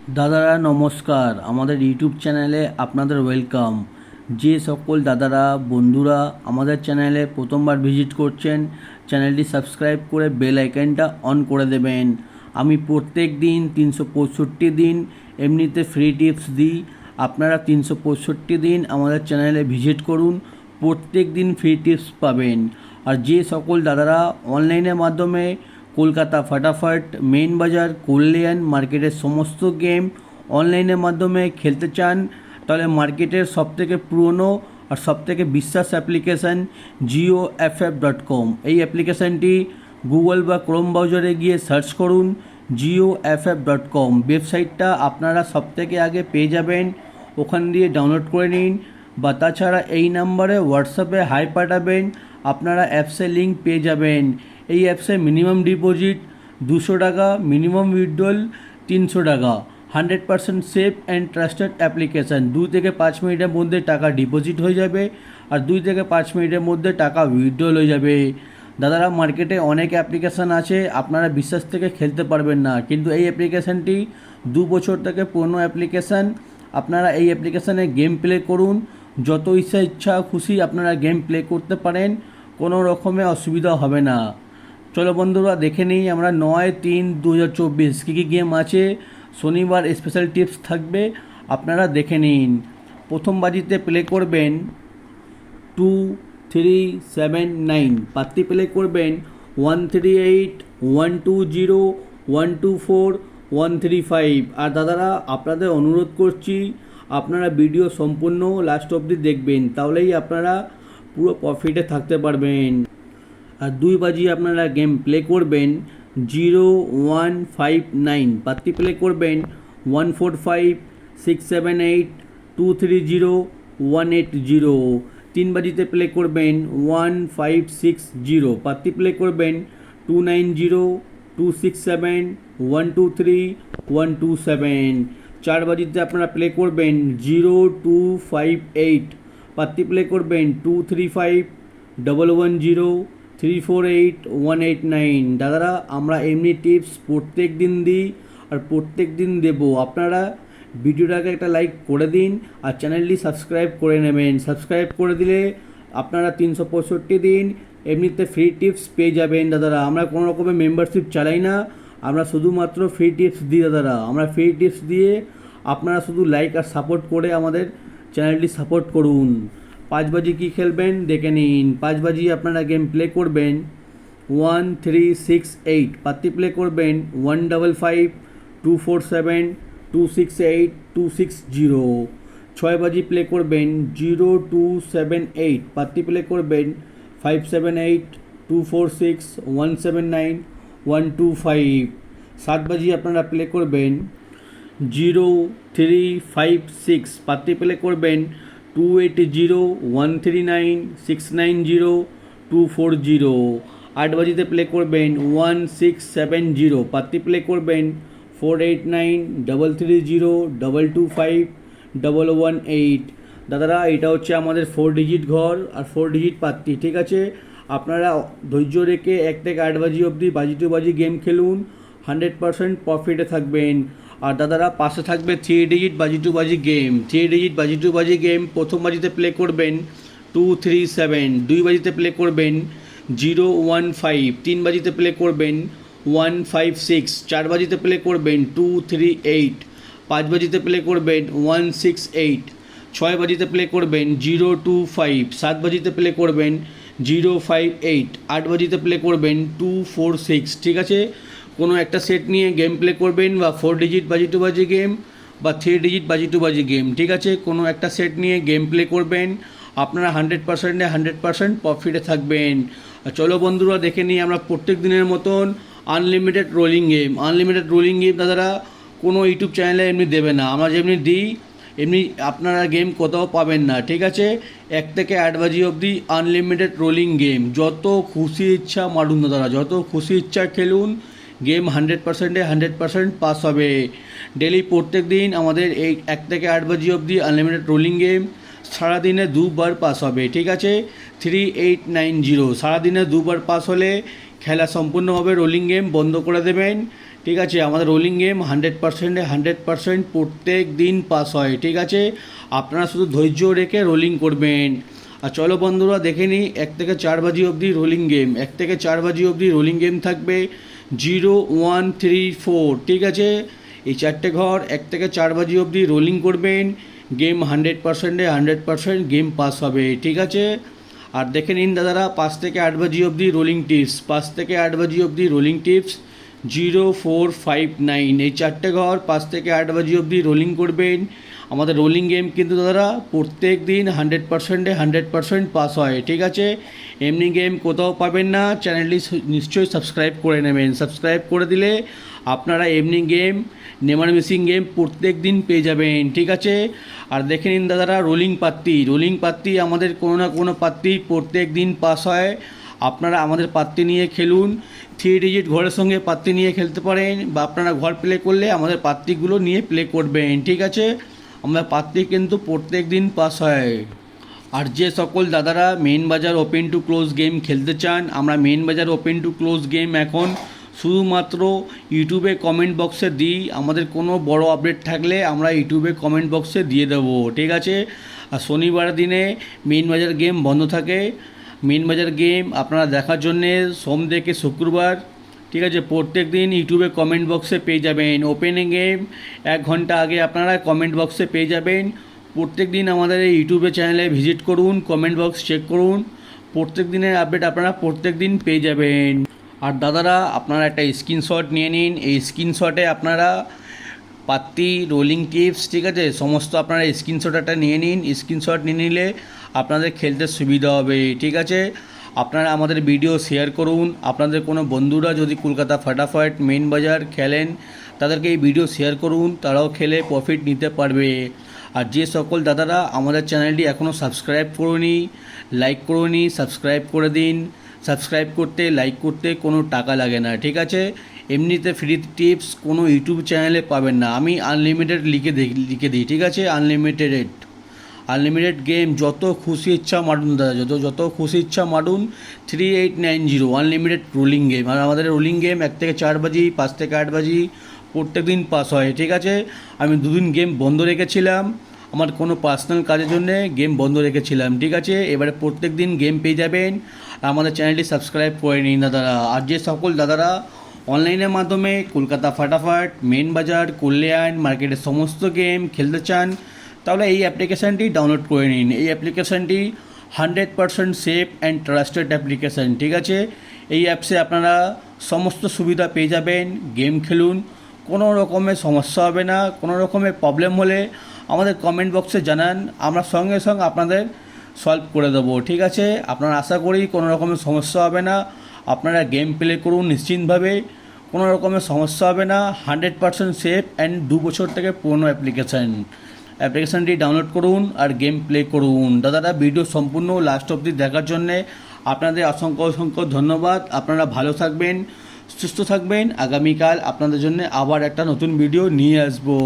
দাদারা নমস্কার, আমাদের ইউটিউব চ্যানেলে আপনাদের ওয়েলকাম। যে সকল দাদারা বন্ধুরা আমাদের চ্যানেলে প্রথমবার ভিজিট করছেন, চ্যানেলটি সাবস্ক্রাইব করে বেল আইকনটা অন করে দেবেন। আমি প্রত্যেক দিন 365 দিন এমনিতে ফ্রি টিপস দিই। আপনারা 365 দিন আমাদের চ্যানেলে ভিজিট করুন, প্রত্যেক দিন ফ্রি টিপস পাবেন। আর যে সকল দাদারা অনলাইনের মাধ্যমে কলকাতা ফাটাফাট, মেইন বাজার, কল্যাণ মার্কেটের সমস্ত গেম অনলাইনের মাধ্যমে খেলতে চান, তাহলে মার্কেটের সবথেকে পুরনো আর সবথেকে বিশ্বাস অ্যাপ্লিকেশান GeoFF.com। এই অ্যাপ্লিকেশানটি গুগল বা ক্রোম ব্রাউজারে গিয়ে সার্চ করুন GeoFF.com। ওয়েবসাইটটা আপনারা সবথেকে আগে পেয়ে যাবেন, ওখান দিয়ে ডাউনলোড করে নিন। বা তাছাড়া এই নাম্বারে হোয়াটসঅ্যাপে হাই পাঠাবেন, আপনারা অ্যাপসের লিঙ্ক পেয়ে যাবেন। এই অ্যাপসে মিনিমাম ডিপোজিট 200 টাকা, মিনিমাম উইথড্রল 300 টাকা। 100% সেফ অ্যান্ড ট্রাস্টেড অ্যাপ্লিকেশান। 2 থেকে 5 মিনিটের মধ্যে টাকা ডিপোজিট হয়ে যাবে আর 2 থেকে 5 মিনিটের মধ্যে টাকা উইথড্রল হয়ে যাবে। দাদারা, মার্কেটে অনেক অ্যাপ্লিকেশান আছে, আপনারা বিশ্বাস থেকে খেলতে পারবেন না, কিন্তু এই অ্যাপ্লিকেশানটি 2 বছর থেকে পুরনো অ্যাপ্লিকেশান। আপনারা এই অ্যাপ্লিকেশানে গেম প্লে করুন, যত ইচ্ছা খুশি আপনারা গেম প্লে করতে পারেন, কোনো রকমের অসুবিধা হবে না। চলো বন্ধুরা, দেখে নিই আমরা 9-3-2024 কী কী গেম আছে। শনিবার স্পেশাল টিপস থাকবে, আপনারা দেখে নিন। প্রথম বাজিতে প্লে করবেন 2379, পাত্তি প্লে করবেন 138, 120, 124, 135। আর দাদারা, আপনাদের অনুরোধ করছি আপনারা ভিডিও সম্পূর্ণ লাস্ট অবধি দেখবেন, তাহলেই আপনারা পুরো প্রফিটে থাকতে পারবেন। আর 2 বাজি আপনারা গেম প্লে করবেন 0159, পাত্তি প্লে করবেন 145, 678, 230, 180। 3 বাজিতে প্লে করবেন 1560, পাত্তি প্লে করবেন 290, 267, 123, 127। 4 বাজিতে আপনারা প্লে করবেন 0258, পাত্তি প্লে করবেন 235, 110, 348, 189। দাদারা, আমরা এমনি টিপস প্রত্যেক দিন দিই আর প্রত্যেক দিন দেবো। আপনারা ভিডিওটাকে একটা লাইক করে দিন আর চ্যানেলটি সাবস্ক্রাইব করে নেবেন। সাবস্ক্রাইব করে দিলে আপনারা 365 দিন এমনিতে ফ্রি টিপস পেয়ে যাবেন। দাদারা, আমরা কোনো রকমের মেম্বারশিপ চালাই না, আমরা শুধুমাত্র ফ্রি টিপস দিই। দাদারা, আমরা ফ্রি টিপস দিয়ে আপনারা শুধু লাইক আর সাপোর্ট করে আমাদের চ্যানেলটি সাপোর্ট করুন। 5 বাজি কী খেলবেন দেখে নিন। 5 বাজি আপনারা গেম প্লে করবেন 1368, পাত্তি প্লে করবেন 155, 247, 268, 260। 6 বাজি প্লে করবেন 0278, পাত্তি প্লে করবেন 578, 246, 179, 125। 7 বাজি আপনারা প্লে করবেন 0356, পাত্তি প্লে করবেন 280, 139, 690, 240। 8 বাজিতে প্লে করবেন 1670, পাত্তি প্লে করবেন 489, 330, 225, 118। দাদারা, এটা হচ্ছে আমাদের 4 ডিজিট ঘর আর 4 ডিজিট পাত্তি, ঠিক আছে? আপনারা ধৈর্য রেখে 1 থেকে 8 বাজি অবধি বাজি টু বাজি গেম খেলুন, 100% প্রফিটে থাকবেন। আর দাদারা, পাশে থাকবে 3 ডিজিট বাজি টু বাজি গেম। 3 ডিজিট বাজি টু বাজি গেম প্রথম বাজিতে প্লে করবেন 237, 2 বাজিতে প্লে করবেন 015, 3 বাজিতে প্লে করবেন 156, 4 বাজিতে প্লে করবেন 238, 5 বাজিতে প্লে করবেন 168, 6 বাজিতে প্লে করবেন 025, 7 বাজিতে প্লে করবেন 058, 8 বাজিতে প্লে করবেন 246, ঠিক আছে? কোনো একটা সেট নিয়ে গেম প্লে করবেন, বা 4 ডিজিট বাজি টু বাজি গেম বা 3 ডিজিট বাজি টু বাজি গেম, ঠিক আছে? কোনো একটা সেট নিয়ে গেম প্লে করবেন, আপনারা 100% প্রফিটে থাকবেন। চলো বন্ধুরা, দেখে নিই আমরা প্রত্যেক দিনের মতন unlimited rolling game. Unlimited rolling game দাদারা কোনো ইউটিউব চ্যানেলে এমনি দেবে না, আমরা যেমনি দিই এমনি আপনারা গেম কোথাও পাবেন না, ঠিক আছে? 1 থেকে 8 বাজি অবধি আনলিমিটেড রোলিং গেম, যত খুশি ইচ্ছা মারুন দাদারা, যত খুশি ইচ্ছা খেলুন, গেম 100% পাস হবে। ডেলি প্রত্যেক দিন আমাদের এই 1 থেকে 8 বাজি অবধি আনলিমিটেড রোলিং গেম সারাদিনে 2 বার পাস হবে, ঠিক আছে? 3890, সারাদিনে 2 বার পাস হলে খেলা সম্পূর্ণ হবে, রোলিং গেম বন্ধ করে দেবেন। ঠিক আছে, আমাদের রোলিং গেম 100% প্রত্যেক দিন পাস হয়। ঠিক আছে, আপনারা শুধু ধৈর্য রেখে রোলিং করবেন। আর চলো বন্ধুরা দেখে নিই 1 থেকে 4 বাজি অবধি রোলিং গেম। 1 থেকে 4 বাজি অবধি রোলিং গেম থাকবে 0, 1, 3, 4। ঠিক আছে, এই 4টে ঘর 1 থেকে 4 বাজি অবধি রোলিং করবেন, গেম 100% গেম পাস হবে। ঠিক আছে, আর দেখে নিন দাদারা 5 থেকে 8 বাজি অবধি রোলিং টিপস। 5 থেকে 8 বাজি অবধি রোলিং টিপস 0, 4, 5, 9। এই 4টে ঘর 5 থেকে 8 বাজি অবধি রোলিং করবেন। আমাদের রোলিং গেম কিন্তু দাদারা প্রত্যেক দিন 100% পাস হয়। ঠিক আছে, এমনি গেম কোথাও পাবেন না। চ্যানেলটি নিশ্চয়ই সাবস্ক্রাইব করে নেবেন। সাবস্ক্রাইব করে দিলে আপনারা এমনি গেম, নেভার মিসিং গেম প্রত্যেক দিন পেয়ে যাবেন। ঠিক আছে, আর দেখে নিন দাদারা রোলিং পাত্তি আমাদের কোনো না কোনো পাত্তি প্রত্যেক দিন পাস হয়। আপনারা আমাদের পাত্তি নিয়ে খেলুন। 3 ডিজিট ঘরের সঙ্গে পাত্তি নিয়ে খেলতে পারেন, বা আপনারা ঘর প্লে করলে আমাদের পাত্তিগুলো নিয়ে প্লে করবেন। ঠিক আছে, আমরা পাত্তি কিন্তু প্রত্যেক দিন পাস হয়। আর যে সকল দাদারা মেন বাজার ওপেন টু ক্লোজ গেম খেলতে চান, আমরা মেন বাজার ওপেন টু ক্লোজ গেম এখন শুধুমাত্র ইউটিউবে কমেন্ট বক্সে দিই। আমাদের কোনো বড় আপডেট থাকলে আমরা ইউটিউবে কমেন্ট বক্সে দিয়ে দেবো। ঠিক আছে, আর শনিবার দিনে মেন বাজার গেম বন্ধ থাকে। মেন বাজার গেম আপনারা দেখার জন্যে সোম থেকে শুক্রবার, ঠিক আছে, প্রত্যেক দিন ইউটিউবে কমেন্ট বক্সে পেয়ে যাবেন। ওপেনিং গেম 1 ঘন্টা আগে আপনারা কমেন্ট বক্সে পেয়ে যাবেন। প্রত্যেক দিন আমাদের এই ইউটিউবে চ্যানেলে ভিজিট করুন, কমেন্ট বক্স চেক করুন, প্রত্যেক দিনের আপডেট আপনারা প্রত্যেক দিন পেয়ে যাবেন। আর দাদারা আপনারা একটা স্ক্রিনশট নিয়ে নিন। এই স্ক্রিনশটে আপনারা পাত্তি, রোলিং টিপস, ঠিক আছে, সমস্ত আপনারা স্ক্রিনশট একটা নিয়ে নিন। স্ক্রিনশট নিয়ে নিলে আপনাদের খেলতে সুবিধা হবে। ঠিক আছে, আপনারা আমাদের ভিডিও শেয়ার করুন। আপনাদের কোনো বন্ধুরা যদি কলকাতা ফাটাফাট, মেন বাজার খেলেন, তাদেরকে এই ভিডিও শেয়ার করুন, তারাও খেলে প্রফিট নিতে পারবে। আর যে সকল দাদারা আমাদের চ্যানেলটি এখনও সাবস্ক্রাইব করুনি, লাইক করুনি, সাবস্ক্রাইব করে দিন। সাবস্ক্রাইব করতে, লাইক করতে কোনো টাকা লাগে না। ঠিক আছে, এমনিতে ফ্রি টিপস কোনো ইউটিউব চ্যানেলে পাবেন না। আমি আনলিমিটেড লিখে দিই। ঠিক আছে, আনলিমিটেড গেম যত খুশি ইচ্ছা মারুন দাদা, যত খুশি ইচ্ছা মারুন। 3890 আনলিমিটেড রোলিং গেম। আর আমাদের রোলিং গেম 1 থেকে 4 বাজি, 5 থেকে 8 বাজি প্রত্যেক দিন পাস হয়। ঠিক আছে, আমি 2 দিন গেম বন্ধ রেখেছিলাম, আমার কোনো পার্সোনাল কাজের জন্যে গেম বন্ধ রেখেছিলাম। ঠিক আছে, এবারে প্রত্যেক দিন গেম পেয়ে যাবেন। আর আমাদের চ্যানেলটি সাবস্ক্রাইব করে নিন দাদারা। আর যে সকল দাদারা অনলাইনের মাধ্যমে কলকাতা ফাটাফাট, মেন বাজার, কল্যাণ মার্কেটের সমস্ত গেম খেলতে চান, তাহলে এই অ্যাপ্লিকেশানটি ডাউনলোড করে নিন। এই অ্যাপ্লিকেশানটি 100% সেফ অ্যান্ড ট্রাস্টেড অ্যাপ্লিকেশান। ঠিক আছে, এই অ্যাপসে আপনারা সমস্ত সুবিধা পেয়ে যাবেন। গেম খেলুন, কোনো রকমের সমস্যা হবে না। কোনো রকমের প্রবলেম হলে আমাদের কমেন্ট বক্সে জানান, আমরা সঙ্গে সঙ্গে আপনাদের সলভ করে দেবো। ঠিক আছে, আপনারা আশা করি কোনো রকমের সমস্যা হবে না। আপনারা গেম প্লে করুন নিশ্চিন্তভাবে, কোনো রকমের সমস্যা হবে না। 100% সেফ অ্যান্ড 2 বছর থেকে পুরনো অ্যাপ্লিকেশানটি ডাউনলোড করুন আর গেম প্লে করুন। দাদারা ভিডিও সম্পূর্ণ লাস্ট অবধি দেখার জন্যে আপনাদের অসংখ্য ধন্যবাদ। আপনারা ভালো থাকবেন, সুস্থ থাকবেন। আগামীকাল আপনাদের জন্য আবার একটা নতুন ভিডিও নিয়ে আসবো।